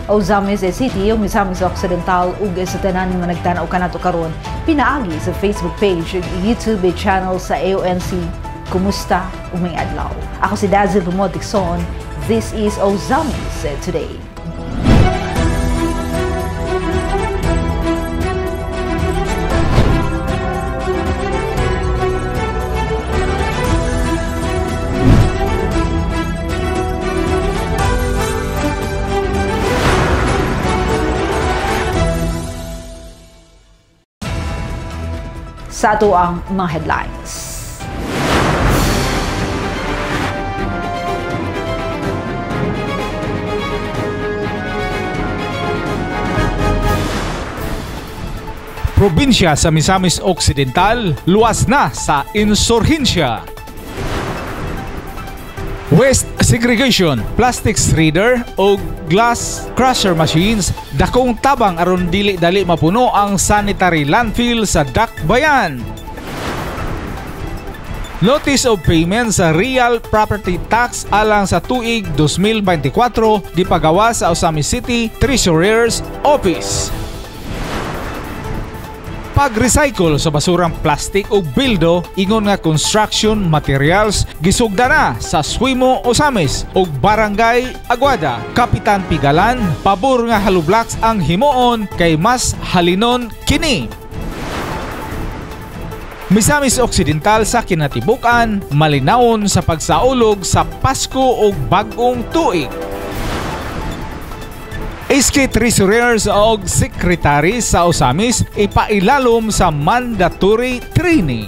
Ozamis City ug Misamis Occidental ug sa tanan nga nagtan-aw kanato karon pinaagi sa Facebook page ug YouTube channel sa AONC. Kumusta ug may adlaw? Ako si Dazzle Pumotikson. This is Ozamis Today. Sa ato ang mga headlines. Probinsya sa Misamis Occidental, luwas na sa insurhensya. Waste segregation, plastic shredder o glass crusher machines dakong tabang aron dili-dali mapuno ang sanitary landfill sa Dakbayan. Notice of payment sa real property tax alang sa tuig 2024 gipagawa sa Ozamis City Treasurer's Office. Pag-recycle sa basurang plastic o bildo ingon nga construction materials gisugda na sa Swimo Ozamis ug Barangay Aguada. Kapitan Pigalan, pabor nga halublaks ang himuon kay mas halinon kini. Misamis Occidental sa kinatibukan, malinawon sa pagsaulog sa Pasko ug bag-ong tuig. SK Treasurers o Secretary sa Ozamis ipailalom sa mandatory training.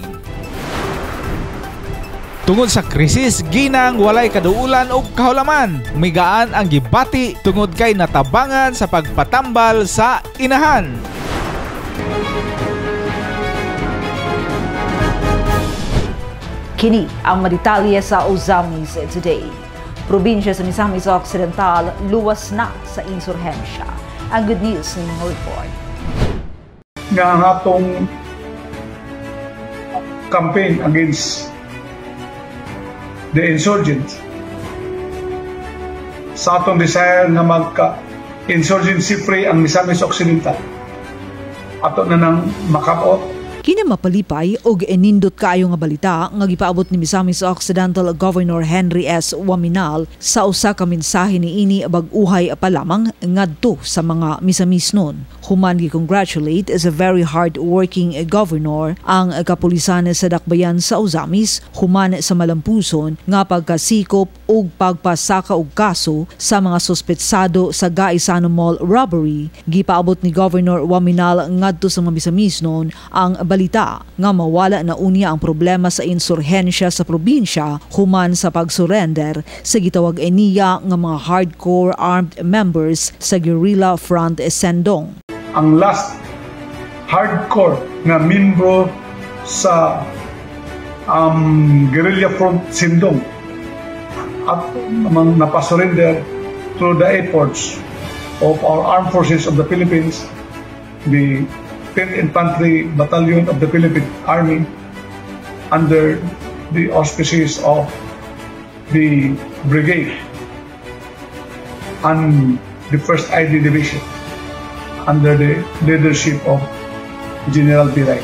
Tungod sa krisis, ginang walay kaduulan o kahulaman. Migaan ang gibati tungod kay natabangan sa pagpatambal sa inahan. Kini ang madetalye sa Ozamis Today. Probinsya sa Misamis Occidental, luwas na sa insurhensya. Ang good news ng mga report. Nga ang atong campaign against the insurgents, sa atong desire na magka-insurgency free ang Misamis Occidental, ato na nang makabot. Kini mapalipay og enindot kaayo nga balita nga gipaabot ni Misamis Occidental Governor Henry S. Waminal sa usa ka mensahe niini bag-uhay pa lamang ngadto sa mga Misamisnon. Human gi-congratulate as a very hard-working governor ang kapulisan sa Dakbayan sa Ozamis human sa malampuson nga pagkasikop ug pagpasaka og kaso sa mga suspetsado sa Gaisano Mall robbery. Gipaabot ni Governor Waminal ngadto sa mga Misamisnon ang balita nga mawala na unya ang problema sa insurhensya sa probinsya human sa pag-surrender sa gitawag niya nga mga hardcore armed members sa Guerrilla Front Sendong. Ang last hardcore nga membro sa Guerrilla Front Sendong at napasurrender through the efforts of our armed forces of the Philippines, the 10th Infantry Battalion of the Philippine Army under the auspices of the brigade and the 1st ID Division under the leadership of General Biray.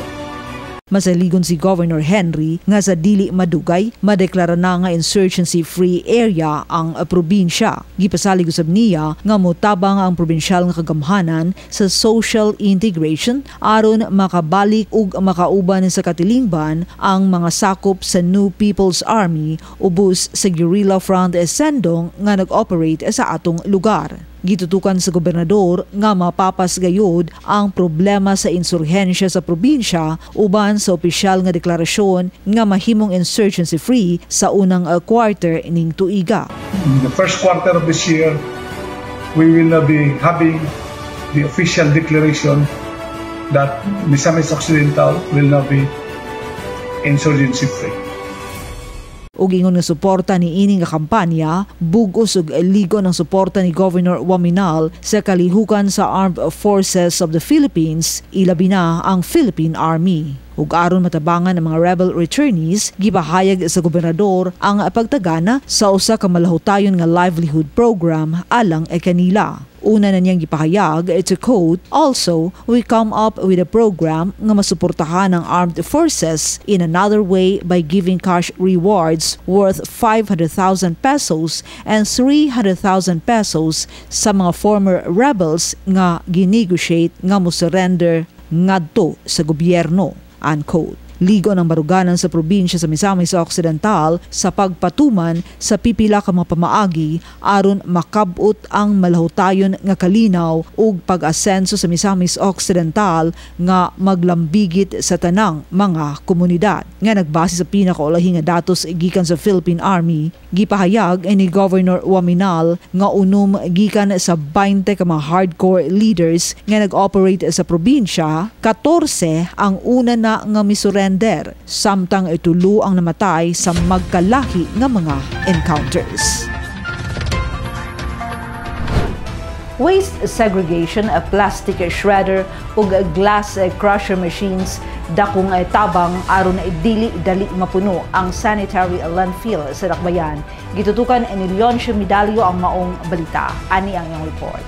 Masaligon si Governor Henry nga sa dili madugay, madeklara na nga insurgency-free area ang probinsya. Gipasalig usab niya nga motabang ang probinsyal nga kagamhanan sa social integration aron makabalik ug makauban sa katilingban ang mga sakop sa New People's Army ubos sa Guerrilla Front Sendong nga nag-operate sa atong lugar. Gitutukan sa gobernador nga mapapas gayud ang problema sa insurhensya sa probinsya uban sa opisyal nga deklarasyon nga mahimong insurgency free sa unang quarter ning tuiga. In the first quarter of this year, we will now be having the official declaration that Misamis Occidental will now be insurgency free. ug ingon nga suporta ni ining nga kampanya bug-os ug ligo ng suporta ni Governor Waminal sa kalihukan sa Armed Forces of the Philippines, ilabi na ang Philippine Army. ug aron matabangan ang mga rebel returnees, gipahayag sa gobernador ang pagtagana sa usa ka malahutayon nga livelihood program alang kanila. Una na niyang gipahayag, to quote, "Also, we come up with a program nga masuportahan ang armed forces in another way by giving cash rewards worth 500,000 pesos and 300,000 pesos sa mga former rebels nga ginegotiate nga mo-surrender ngadto sa gobyerno." Unquote. Ligo ng baruganan sa probinsya sa Misamis Occidental sa pagpatuman sa pipila ka mga pamaagi aron makabot ang malahutayon nga kalinaw ug pag-asenso sa Misamis Occidental nga maglambigit sa tanang mga komunidad. Nga nagbase sa pinakaulahi nga datos gikan sa Philippine Army, gipahayag ni Governor Waminal nga unom gikan sa 20 ka mga hardcore leaders nga nag-operate sa probinsya, 14 ang una na nga misurrender, samtang itulo ang namatay sa magkalahi nga mga encounters. Waste segregation, a plastic shredder ug glass crusher machines dakong tabang aron dili dali mapuno ang sanitary landfill sa Dakbayan. Gitutukan ni Leoncio Medalio ang maong balita. Ani ang iyang report.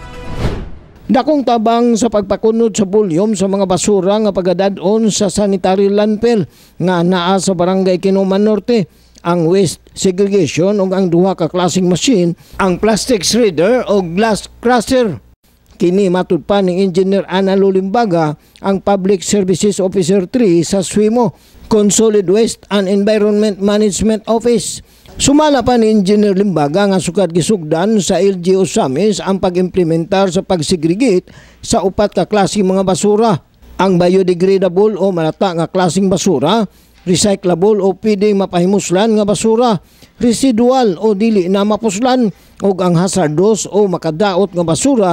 Dakong tabang sa pagpakunod sa volume sa mga basura nga pagadadon sa sanitary landfill nga naa sa barangay Kinuman Norte. Ang waste segregation ug ang duha ka klaseng machine, ang plastic shredder o glass crusher. Kini matud pa ni Engineer Ana Lulimbaga, ang Public Services Officer 3 sa SWIMO, Solid Waste and Environment Management Office. Sumala pa ni Engineer Limbaga nga sukat gisugdan sa LGU Samis ang pag-implementar sa pagsegregate sa upat ka klaseng mga basura. Ang biodegradable o malata nga klaseng basura, recyclable o pwedeng mapahimuslan nga basura, residual o dili na mapuslan, ug ang hazardous o makadaot nga basura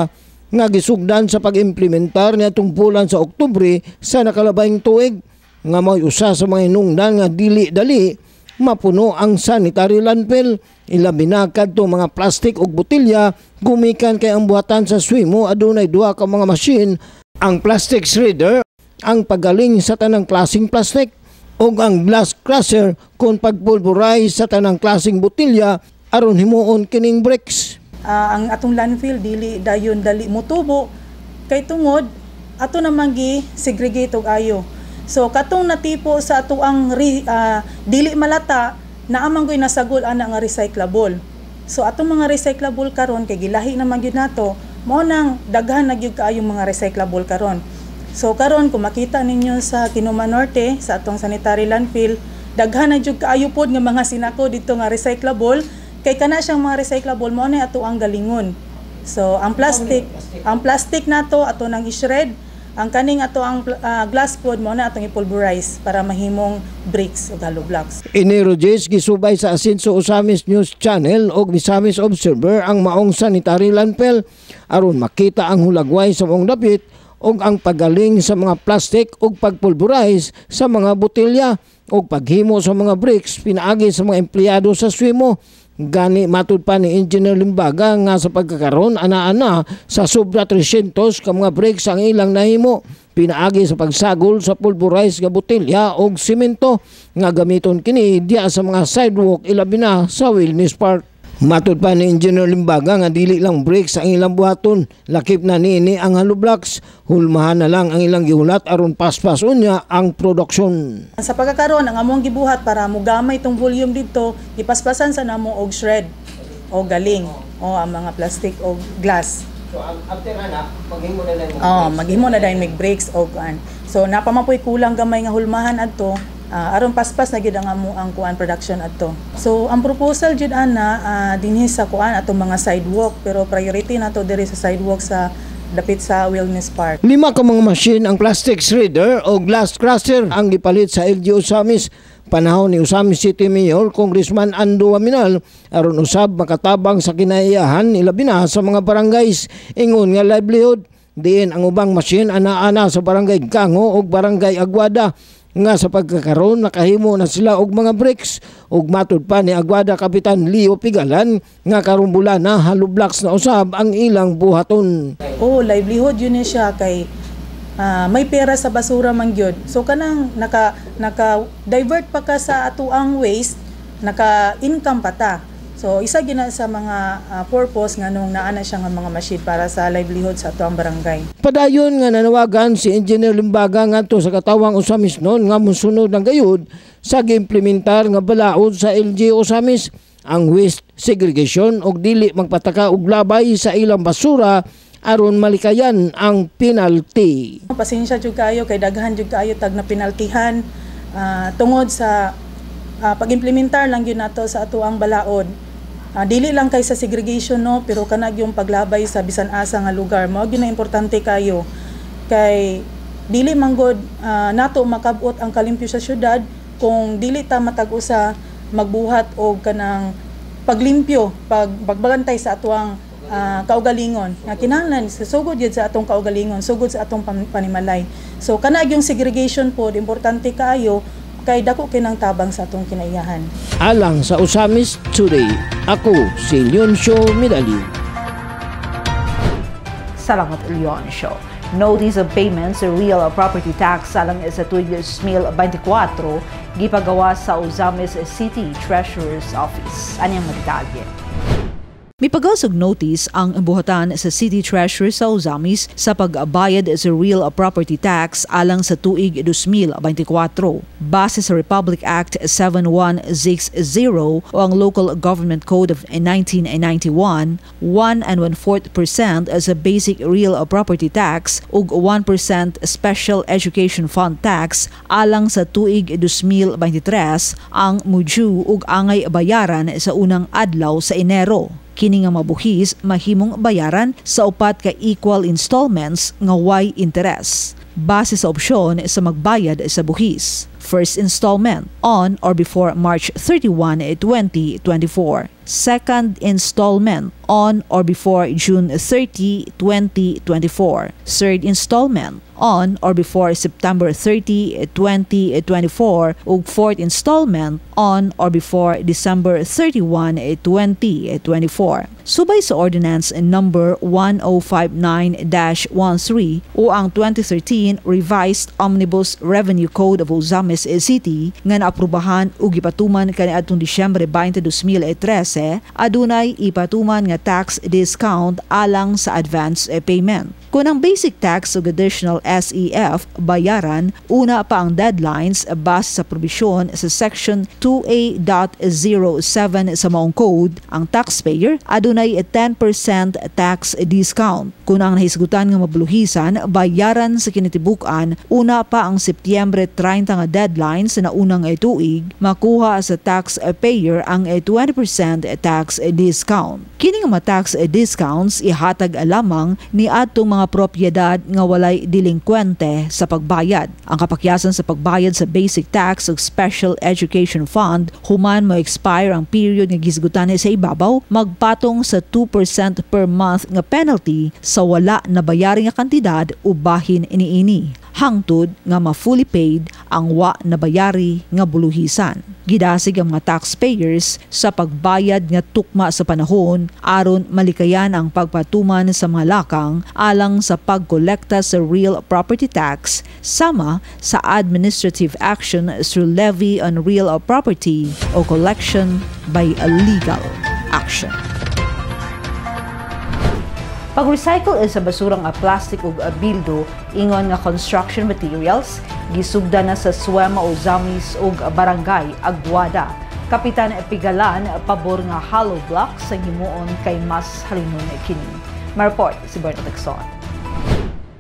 nga gisugdan sa pag-implementar niadtong bulan sa Oktubre sa nakalabayng tuig nga may usa sa mga hinungdan nga dili dali mapuno ang sanitary landfill. Ilabi na kadto mga plastik ug botelya gumikan kay ang buhatan sa SWIMO adunay duha ka mga machine, ang plastic shredder, ang pagaling sa tanang klaseng plastik, ug ang glass crusher kung pagpulverize sa tanang klaseng botelya aron himuon kining bricks. Ang atong landfill dili dayon dali motubo kay tungod ato namang gi segregate og ayo. So katong natipo sa ato ang dili malata na amang goy nasagol ana nga recyclable. So atong mga recyclable karon kay gilahi naman gyud nato, mao nang daghan na gyud kaayo mga recyclable karon. So karon kung makita ninyo sa Kinuman Norte sa atong sanitary landfill, daghan na gyud kaayo pod nga mga sinako dito nga recyclable, kay kana siyang mga recyclable mao na ato ang galingon. So ang plastic nato ato nang i-shred. Ang kaning ato ang glass pod mo na atong ipulverize para mahimong bricks o hollow blocks. Enero 10 gisubay sa Asenso Osamis News Channel og Misamis Observer ang maong sanitary landfill aron makita ang hulagway sa maong dapit og ang pagaling sa mga plastic ug pagpulverize sa mga botelya ug paghimo sa mga bricks pinaagi sa mga empleyado sa SWIMO. Gani matud pa ni Engineer Limbaga nga sa pagkakaroon ana-ana sa sobra 300 ka mga bricks ang ilang nahimo pinaagi sa pagsagol sa pulverized nga botelya og semento nga gamiton kini diya sa mga sidewalk ilabi na sa Wellness Park. Matud pa ni Engineer Limbaga nga dili lang bricks ang ilang buhaton, lakip na niini ang hollow blocks, hulmahan na lang ang ilang gihulat aron paspas unya ang production. Sa pagkakaroon ang among gibuhat para mogamay itong volume dito, ipaspasan sa namo og shred o galing o ang mga plastic o glass. So after ana maghimo na lang. Maghimo na dahil make breaks o kuan. So napamapoy kulang gamay nga hulmahan adto. Aron paspas na gyud ang kuan production adto. So ang proposal jud ana dinhi sa kuan atong mga sidewalk, pero priority nato diri sa sidewalk sa dapit sa Wellness Park. 5 ka mga machine ang plastic shredder o glass crusher ang gipalit sa LGU Samis panahon ni Usamis City Mayor Congressman Ando Waminal aron usab makatabang sa kinaiyahan ilabi na sa mga barangays ingon nga livelihood. Diin ang ubang machine ana-ana sa barangay Kango ug barangay Aguada nga sa pagkakaroon nakahimo na sila og mga bricks ug matud pa ni Aguada Kapitan Leo Pigalan nga karong bulan na hollow blocks na usab ang ilang buhaton. Livelihood yun siya kay may pera sa basura man gyud. So kanang naka divert pa ka sa atuang waste, naka-income pa ta. So isa gina sa mga purpose nga nung naana siya nga mga machine para sa livelihood sa atuang barangay. Padayon nga nanawagan si Engineer Limbaga ngadto sa katawang Osamis noon nga mosunod ng gayud sa giimplementar nga balaod sa LG Osamis ang waste segregation og dili magpataka og labay sa ilang basura aron malikayan ang penalty. Pasensya jud kayo kay daghan jud kayo tag na penaltihan tungod sa pag-implementar lang yun nato sa atuang balaod. Dili lang kay sa segregation no, pero kanag yung paglabay sa bisan asa nga lugar mo gyud na importante kayo kay dili manggod nato makabot ang kalimpyo sa syudad kung dili ta matag-usa magbuhat og kanang paglimpyo, pagbagantay sa atuang kaugalingon. Nga kinahanglan sugod gyud sa atong kaugalingon, sugod sa atong panimalay. So kanag yung segregation pod importante kayo kay dako kinang tabang sa atong kinaiyahan. Alang sa Osamis Today, ako si Leoncio Medalio. Salamat Leoncio. Notice of payments sa real property tax alang sa tuig 2024 gipagawa sa Osamis City Treasurer's Office. Anyang detalye? Mipagawas og notice ang buhatan sa City Treasurer sa Osamis sa pagbayad sa real property tax alang sa tuig 2024. Base sa Republic Act 7160 o ang Local Government Code of 1991, 1 1/4% sa basic real property tax ug 1% special education fund tax alang sa tuig 2023 ang mudyu ug angay bayaran sa unang adlaw sa Enero. Kini nga mabuhis mahimong bayaran sa upat ka equal installments nga way interest. Base sa opsyon sa magbayad sa buhis. First installment on or before March 31, 2024. Second installment on or before June 30, 2024. Third installment on or before September 30, 2024 ug fourth installment on or before December 31, 2024. Subay sa Ordinance number 1059-13 o ang 2013 Revised Omnibus Revenue Code of Osamis City nga naaprubahan ug gipatuman kaniadtong Disyembre 20, 2013 adunay ipatuman nga tax discount alang sa advance payment. Kung ang basic tax ug additional SEF bayaran, una pa ang deadlines base sa probisyon sa Section 2A.07 sa maong code, ang taxpayer adunay 10% tax discount. Kung ang nahisgutan nga mabuluhisan, bayaran sa kinitibukan, una pa ang Setyembre 30 nga deadline sa naunang tuig, makuha sa taxpayer ang 20% tax discount. Kini nga tax discounts ihatag lamang ni adtong mga propiedad nga walay delinkwente sa pagbayad. Ang kapakyasan sa pagbayad sa basic tax ug special education fund human mo expire ang period nga gisgutan sa ibabaw, magpatong sa 2% per month nga penalty sa wala na bayari nga kantidad o bahin iniini. Hangtod nga ma-fully paid ang wa na bayari nga buluhisan. Gidasig ang mga taxpayers sa pagbayad nga tukma sa panahon aron malikayan ang pagpatuman sa mga lakang alang sa pagkolekta sa real property tax sama sa administrative action through levy on real property o collection by a legal action. Pag-recycle sa basurang plastic ug bildo ingon nga construction materials gisugda na sa Suema Osamis ug Barangay Aguada. Kapitan Pigalan pabor nga hollow block sa himuon kay mas halinon kini. Ma-report si Bernard Lexon.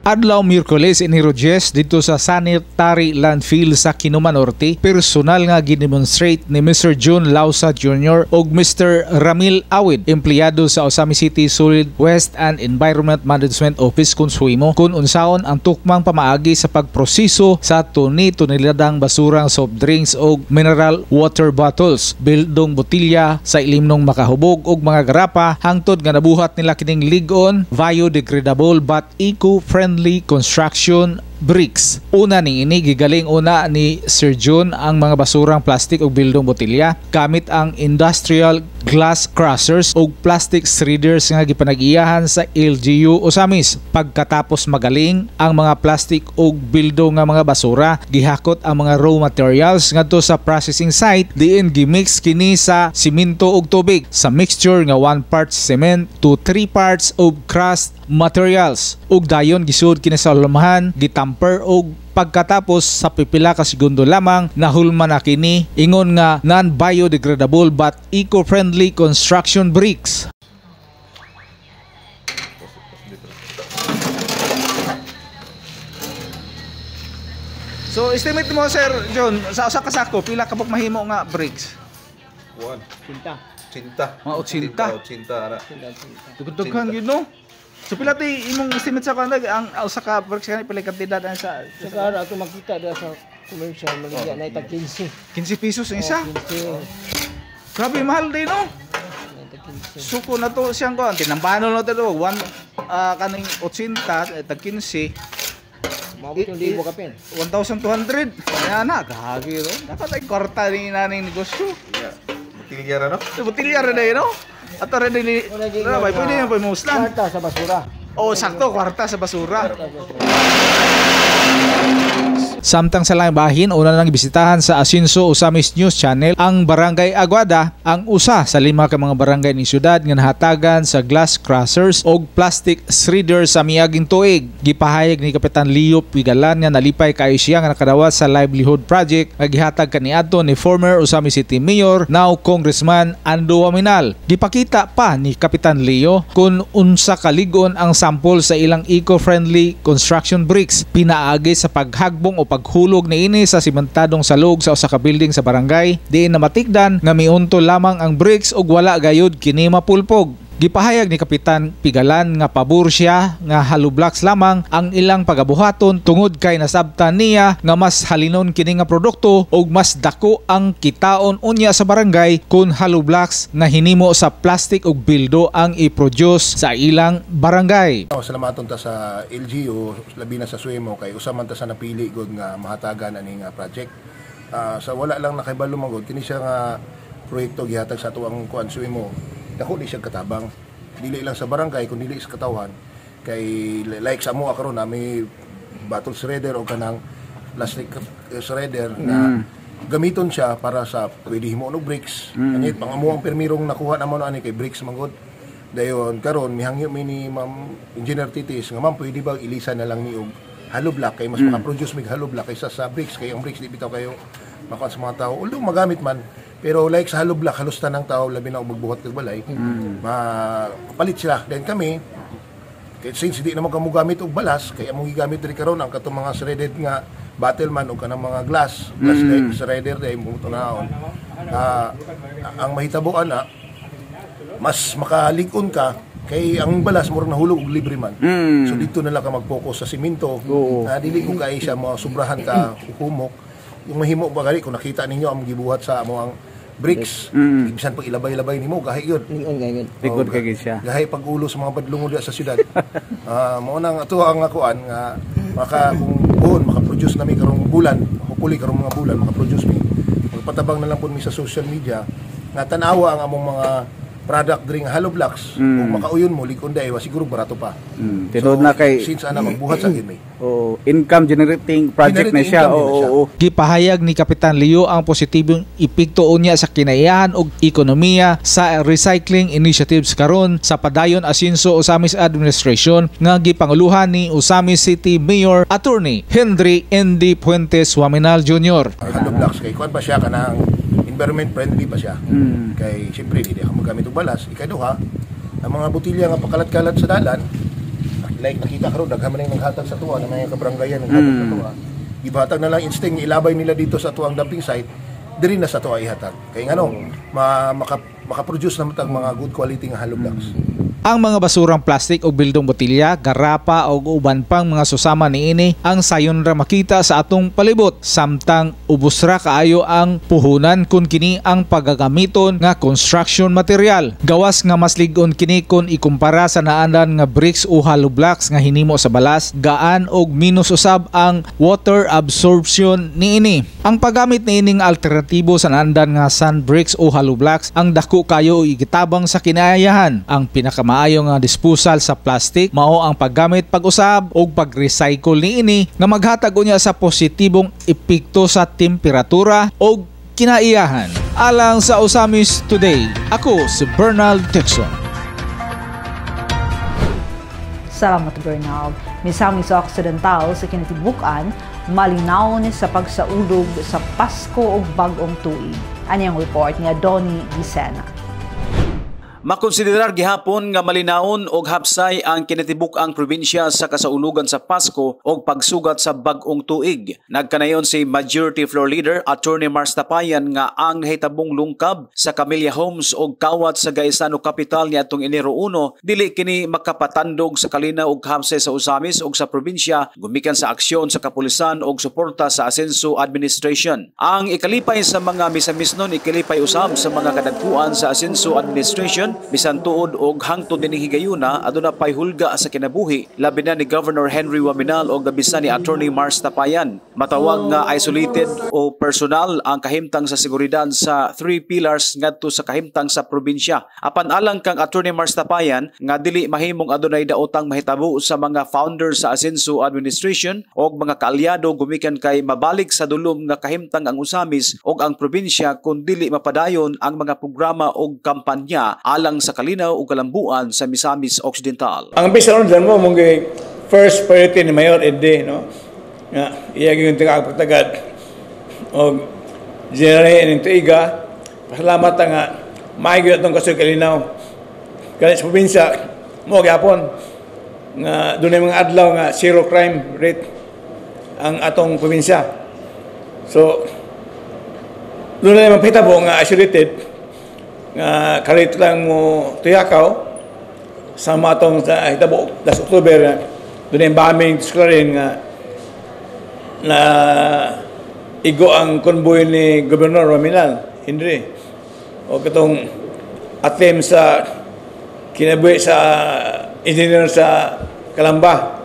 Adlaw Miyerkules Enero 10 dito sa sanitary landfill sa Kinuman Norte, personal nga gidemonstrate ni Mr. June Lausa Jr. ug Mr. Ramil Awid, empleyado sa Osamis City Solid Waste and Environment Management Office kun Suimo, kung unsaon ang tukmang pamaagi sa pagproseso sa tuni-tuniladang basurang soft drinks ug mineral water bottles, bildong botilya sa ilimnong makahubog ug mga garapa hangtod nga nabuhat nila kining lig-on biodegradable but eco-friendly construction bricks. Una ning ini gigaling una ni Sir June ang mga basurang plastic ug bildong botelya gamit ang industrial glass crushers ug plastic shredders nga gipanag-iyahan sa LGU Osamis. Pagkatapos magaling ang mga plastic ug bildo nga mga basura, gihakot ang mga raw materials ngadto sa processing site diin gimix kini sa simento ug tubig sa mixture nga 1 part cement to 3 parts of crushed materials ug dayon gisud kini sa lamahan, gitamper ug pagkatapos sa pipila ka segundo lamang nahulma na kini ingon nga non-biodegradable but eco-friendly construction bricks. So estimate mo Sir John sa usa ka sako pila ka mahimo nga bricks? Kuan. Cinta. Mga 80. Ara. Tugtughan yun no. So pila ti imong estimate sa kanang ang usa ka bricks kanang pila kantidad sa Sigara ato makita da sa commercial maligya na ita 15. 15 pesos ang isa. 15. Grabe mahal din no. Suko na to siyang ko tinambano na to 1 kaning 80 tag 15. Mabot yung libo ka pen. 1,200. Kaya na gagi ro. Dapat ay kwarta ni naning negosyo. Botilyara no? Botilyara na yun no. Ato rin ni pwede yung pamuslan. Kwarta sa basura. Oo, sakto, kwarta sa basura. Samtang sa lang bahin, una nang bisitahan sa Asinso Osamis News Channel ang Barangay Aguada, ang usa sa 5 ka mga barangay ni syudad nga nahatagan sa glass crushers o plastic shredders sa miaging tuig. Gipahayag ni Kapitan Leo Pigalan nga nalipay kayo siya nga nakadawat sa livelihood project nga gihatag kaniadto ni former Osamis City Mayor, now Congressman Ando Waminal. Gipakita pa ni Kapitan Leo kung unsa kaligon ang sample sa ilang eco-friendly construction bricks pinaagi sa paghagbong o paghulog ni ini sa simentadong salog sa usa ka building sa barangay diin na matigdan nga miunto lamang ang bricks ug wala gayud kini mapulpog. Gipahayag ni Kapitan Pigalan nga pabor siya nga hollow blocks lamang ang ilang pagabuhaton tungod kay nasabtan niya nga mas halinon kini nga produkto ug mas dako ang kitaon unya sa barangay kung hollow blocks nga hinimo sa plastic ug bildo ang i-produce sa ilang barangay. Salamaton ta sa LGU labi na sa Suemo kay usaman ta sa napili gud nga mahatagan ani nga project. Sa wala lang nakahibalo magod kini siya nga proyekto gihatag sa atuang kuan Suemo. Dako di siya katabang dili lang sa barangay kun dili sa katawhan kay like sa mo karon na may bottle shredder o kanang plastic shredder na gamiton siya para sa pwede himo og bricks anit pangamuang permirong nakuha na mo ani kay bricks mangod dayon karon mihangyo mi ni Ma'am Engineer Titis nga ma'am pwede ba ilisan na lang ni og hollow block kay mas maka-produce mig hollow block kaysa sa bricks kay ang bricks di bitaw kayo makuha sa mga tao although magamit man. Pero like sa hollow block, halos tanang tao, labi na magbuhat ng balay, mapalit sila. Then kami, since hindi naman kamo gamit og balas, kaya mong gigamit rin karon ang katong mga shredded nga bottle man o kanang mga glass shredder day mo tunaon. Ang mahitabuan na, mas makalig-on ka, kay ang balas mo rin nahulog og libre man. So dito na lang ka mag-focus sa simento, dili ko kay siya mo sobrahan ka humok. Yung mahimo ba gali kung nakita ninyo ang gibuhat sa amo ang bricks, ibisan pag ilabay-labay nimo gahi yun. Ligod kay siya. Gahi pag ulo sa mga badlungo diha sa syudad. Mao nang ato ang akuan nga kung maka-produce nami karong bulan, hopefully karong mga bulan maka-produce mi. Magpatabang na lang pud mi sa social media nga tan-awa ang among mga product dring hollow blocks kung makauyon mo likon day siguro barato pa. Tinod na kay since ana magbuhat sa gid income generating project na siya. Gipahayag ni Kapitan Leo ang positibong epekto unya sa kinaiyahan ug ekonomiya sa recycling initiatives karon sa padayon Asinso Osamis Administration nga gipanguluhan ni Osamis City Mayor Attorney Henry N.D. Puentes Waminal Jr. Hollow blocks kay kuan pa siya kanang environment friendly pa siya. Kay siyempre hindi ako magamit og balas. Ikaduha, ang mga botilya nga pakalat-kalat sa dalan, like nakita karon daghan man ning naghatag sa tuwa na may kabaranggayan naghatag sa tuwa. Gibahatag na lang instinct ilabay nila dito sa tuwang dumping site, diri na sa tuwa ihatag. Kay ngano, maka-produce na matag mga good quality nga hollow blocks. Ang mga basurang plastik o bildong botilya, garapa o uban pang mga susama niini ang sayon ra makita sa atong palibot, samtang ubos ra kaayo ang puhunan kun kini ang pagagamiton nga construction material. Gawas nga mas lig-on kini kun ikumpara sa naandan nga bricks o hollow blocks nga hinimo sa balas, gaan og minus usab ang water absorption niini. Ang paggamit niining alternatibo sa naandan nga sand bricks o hollow blocks ang dako kayo igitabang sa kinaayahan. Ang pinakamaayo nga disposal sa plastic mao ang paggamit, pag-usab og pag-recycle niini nga maghatag unya sa positibong epekto sa temperatura o kinaiyahan. Alang sa Usamis Today, ako si Bernald Dixon. Salamat, Bernald. Misamis Occidental sa kinatibukan, malinaw ni sa pagsaulog sa Pasko o Bagong Tuig. Anyang report ni Donnie Gisena. Makonsiderar gihapon nga malinaon og hapsay ang kinatibuk-ang probinsya sa kasaulugan sa Pasko og pagsugat sa bag-ong tuig. Nagkanayon si Majority Floor Leader Attorney Mars Tapayan nga ang nahitabong lungkab sa Camellia Homes og kawat sa Gaisano Capital niadtong Enero 1 dili kini makapatandog sa kalinaw og hapsay sa Usamis og sa probinsya gumikan sa aksyon sa kapulisan og suporta sa Asenso Administration. Ang ikalipay sa mga misamisnon ikalipay usab sa mga kadagkuan sa Asenso Administration bisan tuod og hangtod dining higayuna aduna pay hulga sa kinabuhi labi na ni Governor Henry Waminal og gabisan ni Attorney Mars Tapayan. Matawag nga isolated o personal ang kahimtang sa seguridad sa 3 pillars ngadto sa kahimtang sa probinsya. Apan alang kang Attorney Mars Tapayan nga dili mahimong adunay daotang mahitabo sa mga founders sa Asenso Administration og mga kaalyado gumikan kay mabalik sa dulom nga kahimtang ang Usamis og ang probinsya kun dili mapadayon ang mga programa og kampanya alang sa kalinaw o kalambuan sa Misamis Occidental. Ang bisa order mo mong first priority ni Mayor Ede, no? Nga iya gyud tagapagtagad og generate ning tuiga. Pasalamat nga maayos atong kasoy kalinaw. Kani sa probinsya mo gyapon nga dunay mga adlaw nga zero crime rate ang atong probinsya. So dunay mapitabo nga isolated nga kalit lang mo tuyakaw sa matong sa hitabo das October doon yung bombing disclarin nga na igo ang convoy ni Governor Waminal Henry o katong attempt sa kinabuhi sa engineer sa Calamba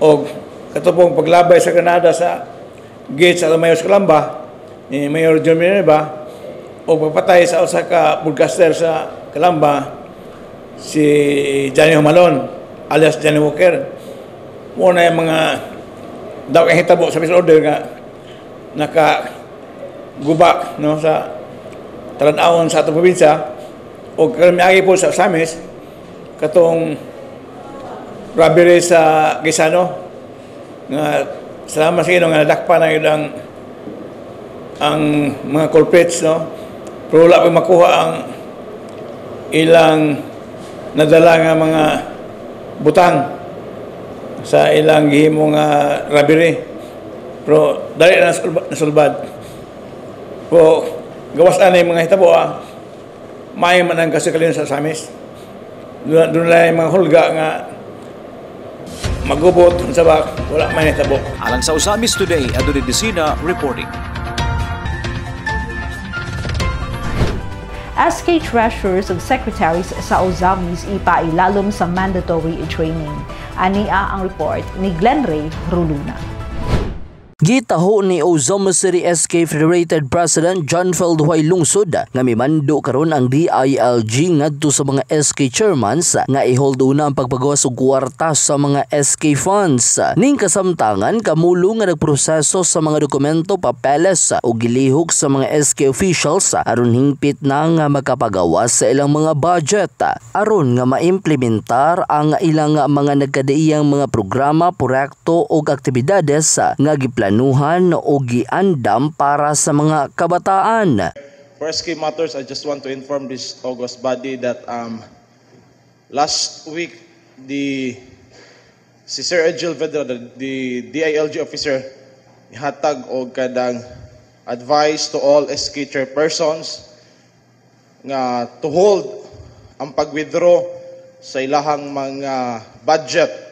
o katupong paglabay sa Granada sa gate sa Mayor sa Calamba ni Mayor John Minerva o pagpatay sa usa ka broadcaster sa Calamba si Johnny Humalon alias Johnny Walker. Muna yung mga daw ang hitabo sa special order nga nakagubak no, sa talanawon sa atong probinsya o karamiagi po sa Usamis katong robbery sa Gaisano nga salamat sa inyo nga nadakpa na yun ang mga culprits, no? Pero wala pa makuha ang ilang nadala nga mga butang sa ilang gihimo nga robbery. Pero dali na nasulbad. Po gawas na yung mga hitabo, may man ang kasikalino sa Usamis. Doon lang yung mga hulga nga magubot sa bak, wala may hitabo. Alang sa Usamis Today, Adonai Desina reporting. SK Treasurers ug Secretaries sa Usamis ipailalom sa mandatory training. Ania ang report ni Glenn Ray Ruluna. Gitaho ni Usamis City SK Federated President John Feldway lungsod nga mimando karon ang DILG ngadto sa mga SK chairmans nga i-hold una ang pagpagawas og kwarta sa mga SK funds. Ning kasamtangan kamulo nga nagproseso sa mga dokumento, papeles o gilihok sa mga SK officials aron hingpit na nga makapagawas sa ilang mga budget aron nga maimplementar ang ilang mga nagkadaiyang mga programa, proyekto o aktibidades nga planuhan o giandam para sa mga kabataan. For SK Matters, I just want to inform this August body that last week si Sir Edgel Vedra, the DILG officer, ihatag og kadang advice to all SK chairpersons nga to hold ang pag-withdraw sa ilahang mga budget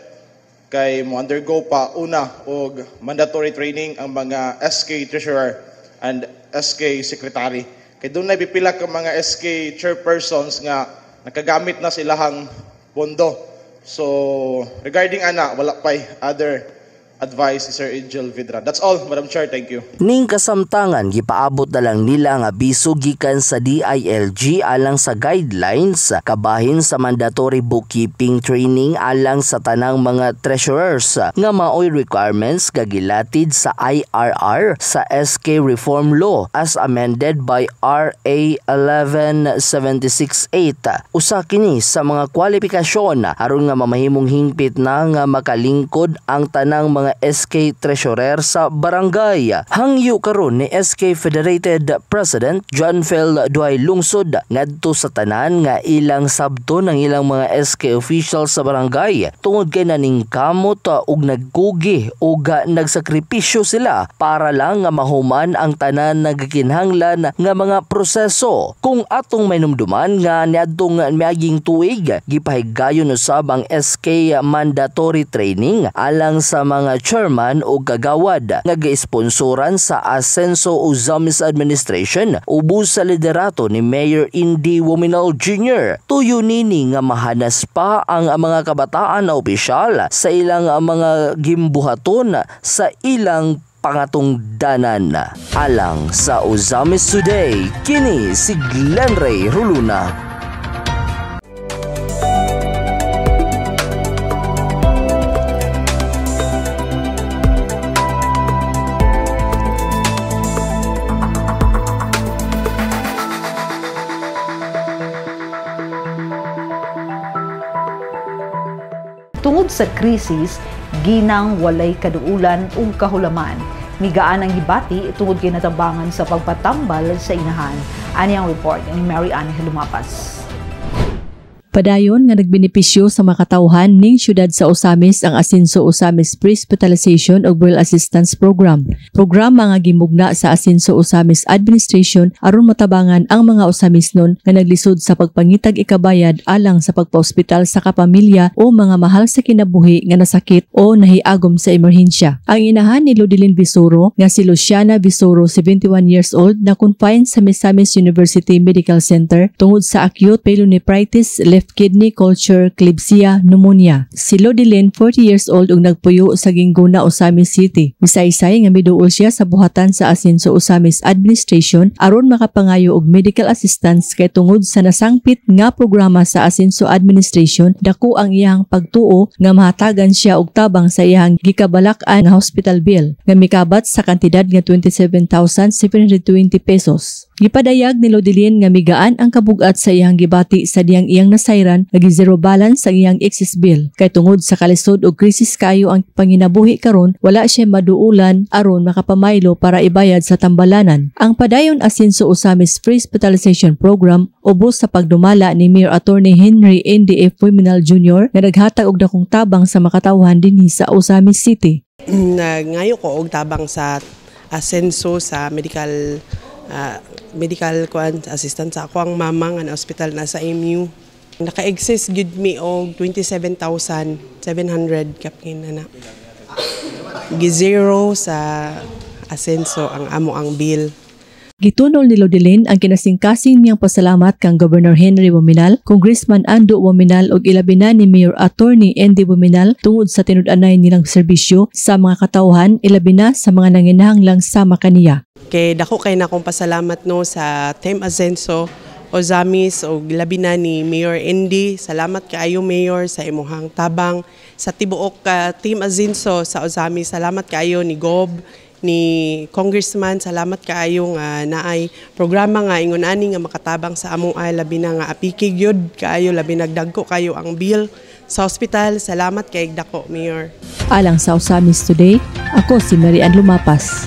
kay mo undergo pa una og mandatory training ang mga SK Treasurer and SK Secretary. Kay doon na pipila ka mga SK Chairpersons nga nakagamit na sa ilahang pondo. So regarding ana, wala pa'y other advice si Sir Angel Vidra. That's all, Madam Chair. Thank you. Ning kasamtangan, gipaabot na lang nila nga abiso gikan sa DILG alang sa guidelines kabahin sa mandatory bookkeeping training alang sa tanang mga treasurers nga maoy requirements gagilatid sa IRR sa SK Reform Law as amended by RA 11768. Usa kini sa mga kwalifikasyon aron nga mamahimong hingpit na nga makalingkod ang tanang mga SK Treasurer sa barangay. Hangyo karon ni SK Federated President John Phil Duay Lungsod ngadto sa tanan nga ilang sabto ng ilang mga SK officials sa barangay tungod kay naning kamot ug nagkugi ug nagsakripisyo sila para lang nga mahuman ang tanan nagakinhanglan nga mga proseso. Kung atong mainumduman nga niadtong miaging tuig gipahigayon usab ang SK mandatory training alang sa mga chairman o kagawad nga gi-sponsoran sa Asenso Ozamis Administration ubos sa liderato ni Mayor Indy Wominal Jr. Tuyo nini nga mahanas pa ang mga kabataan na opisyal sa ilang mga gimbuhaton sa ilang pangatungdanan. Alang sa Ozamis Today, kini si Glenn Ray Ruluna. Tungod sa krisis, ginang walay kaduulan ug kahulaman. Migaan ang gibati tungod kay natabangan sa pagpatambal sa inahan. Ani ang report ni Mary Ann Lumapas. Padayon nga nagbenepisyo sa makatawhan ning syudad sa Osamis ang Asenso Osamis Pre-Hospitalization ug Burial Assistance Program. Programa nga gimugna sa Asenso Osamis Administration aron matabangan ang mga Osamisnon nga naglisod sa pagpangitag ikabayad alang sa pagpa-ospital sa kapamilya o mga mahal sa kinabuhi nga nasakit o nahiagom sa emerhensya. Ang inahan ni Lodilin Visoro nga si Luciana Visoro, 71 years old, na confined sa Misamis University Medical Center tungod sa acute pyelonephritis, left kidney culture, eclampsia, pneumonia. Si Lodilin, 40 years old ug nagpuyo sa Gingguna, Osamis City. Misaysay nga miduol siya sa buhatan sa Asenso Osamis Administration aron makapangayo og medical assistance kay tungod sa nasangpit nga programa sa Asenso Administration, dako ang iyang pagtuo nga mahatagan siya og tabang sa iyang gikabalak-an nga hospital bill nga mikabat sa kantidad nga 27,720 pesos. Gipadayag ni Lodilin nga migaan ang kabugat sa iyang gibati sa diyang iyang nasayran nagi zero balance ang iyang excess bill kay tungod sa kalisod og krisis kayo ang panginabuhi karon wala siya maduulan aron makapamaylo para ibayad sa tambalanan. Ang padayon Asenso Osamis Pre-Hospitalization Program ubos sa pagdumala ni Mayor Attorney Henry NDF Wominal Jr. nga naghatag og dakong tabang sa makatawhan dinhi sa Osamis City. Ngayo ko og tabang sa Asenso sa medical assistant sa ako ang mama nga na hospital na sa MU. Naka-excess gud mi og 27,700 kapin na. Gizero sa Asenso ang amo ang bill. Gitunol ni Lodilin ang kinasingkasing niyang pasalamat kang Governor Henry Wominal, Congressman Ando Wominal ug ilabi na ni Mayor Attorney Andy Wominal tungod sa tinud-anay nilang serbisyo sa mga katawhan, ilabi na sa mga nanginahanglang sama kaniya. Kay dako kay na akong pasalamat no sa Team Asenso Osamis ug ilabi na ni Mayor Andy. Salamat kaayo Mayor sa imong tabang sa tibuok Team Asenso sa Osamis. Salamat kaayo ni Gob, ni Congressman, salamat kaayo nga naay programa nga ingon ani nga makatabang sa among ay labi na nga apikig yun kaayo labi nagdagko kayo ang bill sa hospital. Salamat kay dako Mayor. Alang sa Osamis Today, ako si Mary Ann Lumapas.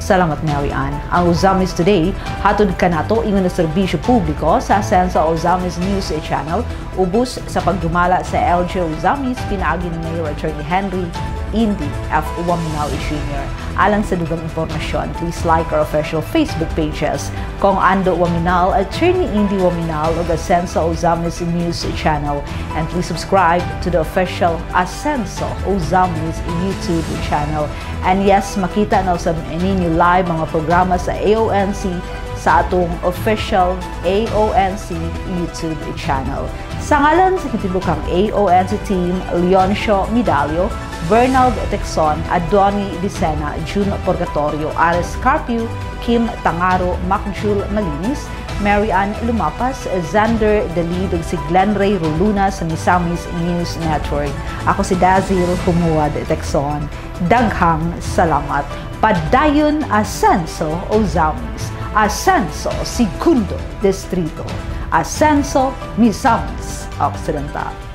Salamat Mary Ann. Ang Osamis Today hatod kanato ingon na serbisyo publiko sa Asenso Osamis News Channel ubos sa pagdumala sa LG Osamis pinaagi ni Mayor Attorney Henry Indy F. Waminal Jr. Alang sa dugang impormasyon, please like our official Facebook pages, Kong Ando Waminal, Attorney Indy Waminal, ug Ascenso Ozamis News Channel. And please subscribe to the official Ascenso Ozamis YouTube channel. And yes, makita na sa ninyo live mga programa sa AONC sa atong official AONC YouTube channel. Sa ngalan sa kitibukang AONC team, Leoncio Midalio, Bernald Texon, Adoni Dicena, June Purgatorio, Ares Carpio, Kim Tangaro, Macjul Malinis, Mary Ann Lumapas, Xander Dalid, ug si Glenn Ray Roluna sa Misamis News Network. Ako si Dazil Humuad Texon. Daghang salamat. Padayon Ascenso Ozamis, Ascenso Segundo Distrito, Ascenso Misamis Occidental.